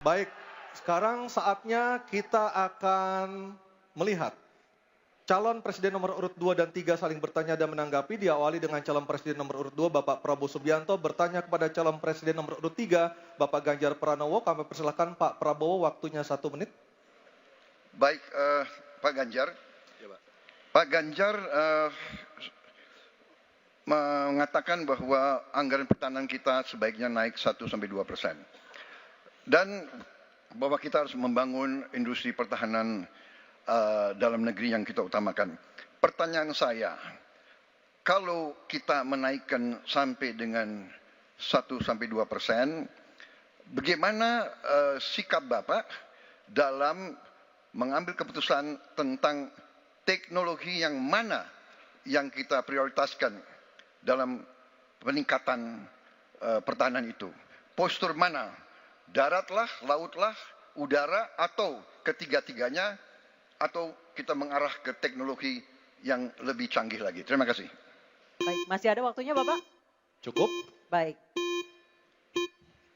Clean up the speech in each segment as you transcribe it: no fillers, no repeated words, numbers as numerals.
Baik, sekarang saatnya kita akan melihat calon presiden nomor urut 2 dan 3 saling bertanya dan menanggapi. Diawali dengan calon presiden nomor urut 2 Bapak Prabowo Subianto bertanya kepada calon presiden nomor urut 3 Bapak Ganjar Pranowo. Kami persilakan Pak Prabowo, waktunya 1 menit. Baik, Pak Ganjar. Ya, Pak. Pak Ganjar mengatakan bahwa anggaran pertahanan kita sebaiknya naik 1-2%. Dan bahwa kita harus membangun industri pertahanan dalam negeri yang kita utamakan. Pertanyaan saya, kalau kita menaikkan sampai dengan 1-2%, bagaimana sikap Bapak dalam mengambil keputusan tentang teknologi yang mana yang kita prioritaskan dalam peningkatan pertahanan itu? Postur mana? Daratlah, lautlah, udara, atau ketiga-tiganya, atau kita mengarah ke teknologi yang lebih canggih lagi. Terima kasih. Baik, masih ada waktunya Bapak? Cukup. Baik.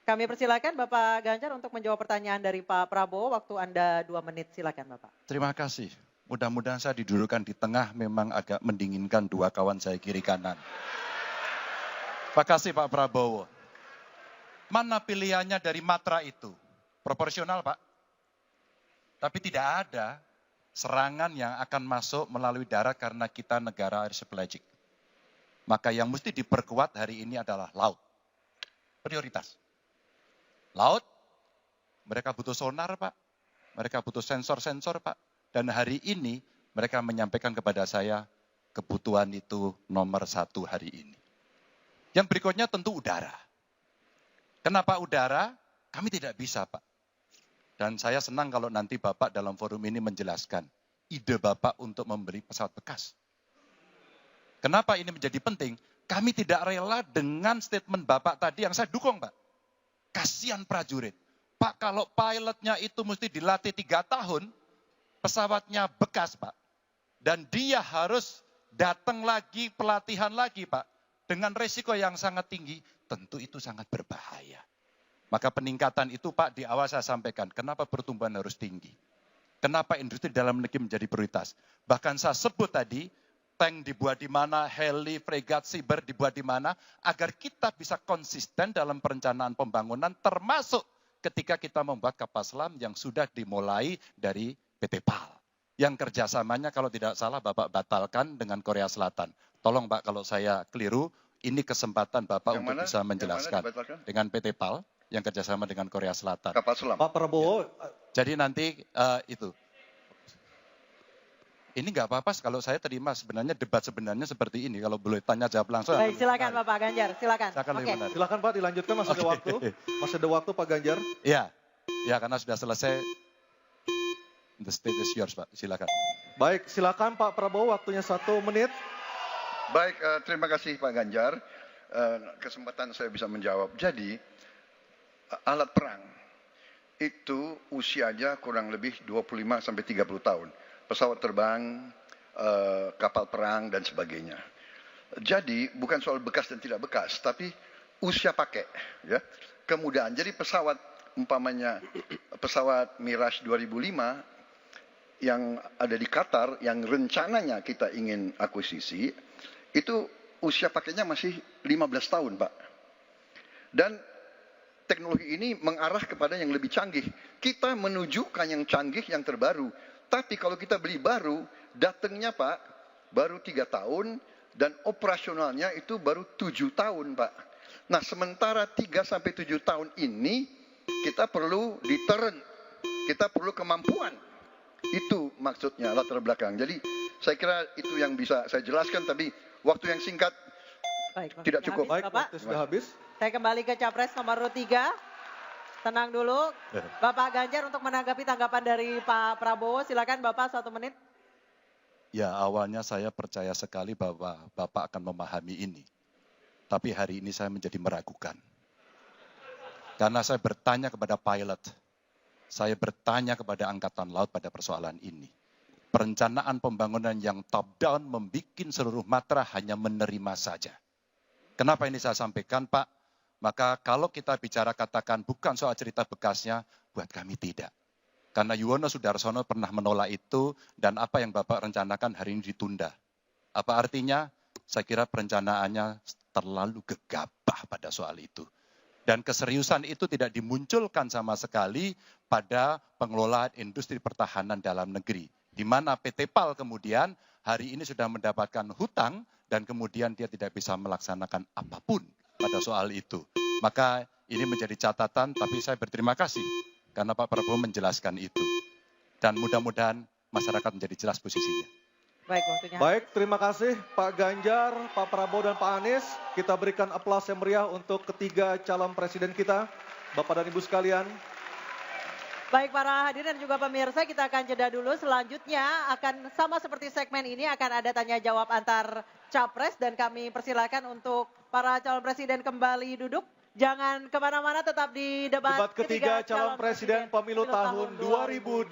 Kami persilakan Bapak Ganjar untuk menjawab pertanyaan dari Pak Prabowo. Waktu Anda 2 menit, silakan Bapak. Terima kasih. Mudah-mudahan saya didudukkan di tengah, memang agak mendinginkan dua kawan saya kiri kanan. Terima kasih Pak Prabowo. Mana pilihannya dari matra itu? Proporsional Pak. Tapi tidak ada serangan yang akan masuk melalui darat karena kita negara archipelagic. Maka yang mesti diperkuat hari ini adalah laut. Prioritas. Laut, mereka butuh sonar Pak. Mereka butuh sensor-sensor Pak. Dan hari ini mereka menyampaikan kepada saya kebutuhan itu nomor 1 hari ini. Yang berikutnya tentu udara. Kenapa udara? Kami tidak bisa Pak. Dan saya senang kalau nanti Bapak dalam forum ini menjelaskan ide Bapak untuk membeli pesawat bekas. Kenapa ini menjadi penting? Kami tidak rela dengan statement Bapak tadi yang saya dukung Pak. Kasihan prajurit. Pak, kalau pilotnya itu mesti dilatih 3 tahun, pesawatnya bekas Pak. Dan dia harus datang lagi, pelatihan lagi Pak. Dengan resiko yang sangat tinggi, tentu itu sangat berbahaya. Maka peningkatan itu Pak di awal saya sampaikan, kenapa pertumbuhan harus tinggi? Kenapa industri dalam negeri menjadi prioritas? Bahkan saya sebut tadi, tank dibuat di mana, heli, fregat, cyber dibuat di mana, agar kita bisa konsisten dalam perencanaan pembangunan, termasuk ketika kita membuat kapal selam yang sudah dimulai dari PT PAL. Yang kerjasamanya kalau tidak salah Bapak batalkan dengan Korea Selatan. Tolong Pak kalau saya keliru, ini kesempatan Bapak untuk bisa menjelaskan. Dengan PT PAL yang kerjasama dengan Korea Selatan. Kapal selam. Pak Prabowo. Jadi nanti itu. Ini nggak apa-apa kalau saya terima sebenarnya debat sebenarnya seperti ini. Kalau boleh tanya jawab langsung. Baik, silakan Bapak Ganjar, silakan. Oke. Silakan Pak dilanjutkan, masih ada waktu. Masih ada waktu Pak Ganjar. Iya, ya karena sudah selesai. The stage is yours Pak, silakan. Baik, silakan Pak Prabowo, waktunya 1 menit. Baik, terima kasih Pak Ganjar. Kesempatan saya bisa menjawab. Jadi, alat perang itu usianya kurang lebih 25-30 tahun. Pesawat terbang, kapal perang, dan sebagainya. Jadi, bukan soal bekas dan tidak bekas, tapi usia pakai. Ya. Kemudahan, jadi pesawat, umpamanya pesawat Mirage 2005, yang ada di Qatar, yang rencananya kita ingin akuisisi, itu usia pakainya masih 15 tahun, Pak. Dan teknologi ini mengarah kepada yang lebih canggih. Kita menunjukkan yang canggih, yang terbaru. Tapi kalau kita beli baru, datangnya Pak, baru 3 tahun, dan operasionalnya itu baru 7 tahun, Pak. Nah, sementara 3-7 tahun ini, kita perlu deterrent, kita perlu kemampuan. Itu maksudnya latar belakang. Jadi saya kira itu yang bisa saya jelaskan, tapi waktu yang singkat tidak cukup. Baik, waktu sudah habis. Saya kembali ke Capres nomor 3. Tenang dulu. Bapak Ganjar untuk menanggapi tanggapan dari Pak Prabowo. Silakan Bapak 1 menit. Ya awalnya saya percaya sekali bahwa Bapak akan memahami ini. Tapi hari ini saya menjadi meragukan. Karena saya bertanya kepada pilot. Saya bertanya kepada Angkatan Laut pada persoalan ini. Perencanaan pembangunan yang top down membuat seluruh matra hanya menerima saja. Kenapa ini saya sampaikan Pak? Maka kalau kita bicara katakan bukan soal cerita bekasnya, buat kami tidak. Karena Yuwono Sudarsono pernah menolak itu dan apa yang Bapak rencanakan hari ini ditunda. Apa artinya? Saya kira perencanaannya terlalu gegabah pada soal itu. Dan keseriusan itu tidak dimunculkan sama sekali pada pengelolaan industri pertahanan dalam negeri. Di mana PT PAL kemudian hari ini sudah mendapatkan hutang dan kemudian dia tidak bisa melaksanakan apapun pada soal itu. Maka ini menjadi catatan, tapi saya berterima kasih karena Pak Prabowo menjelaskan itu. Dan mudah-mudahan masyarakat menjadi jelas posisinya. Baik, waktunya. Baik, terima kasih Pak Ganjar, Pak Prabowo dan Pak Anies. Kita berikan aplaus yang meriah untuk ketiga calon presiden kita. Bapak dan Ibu sekalian. Baik para hadirin dan juga pemirsa, kita akan jeda dulu. Selanjutnya akan sama seperti segmen ini akan ada tanya jawab antar capres dan kami persilakan untuk para calon presiden kembali duduk. Jangan kemana-mana, tetap di debat Debat ketiga calon presiden pemilu tahun 2024.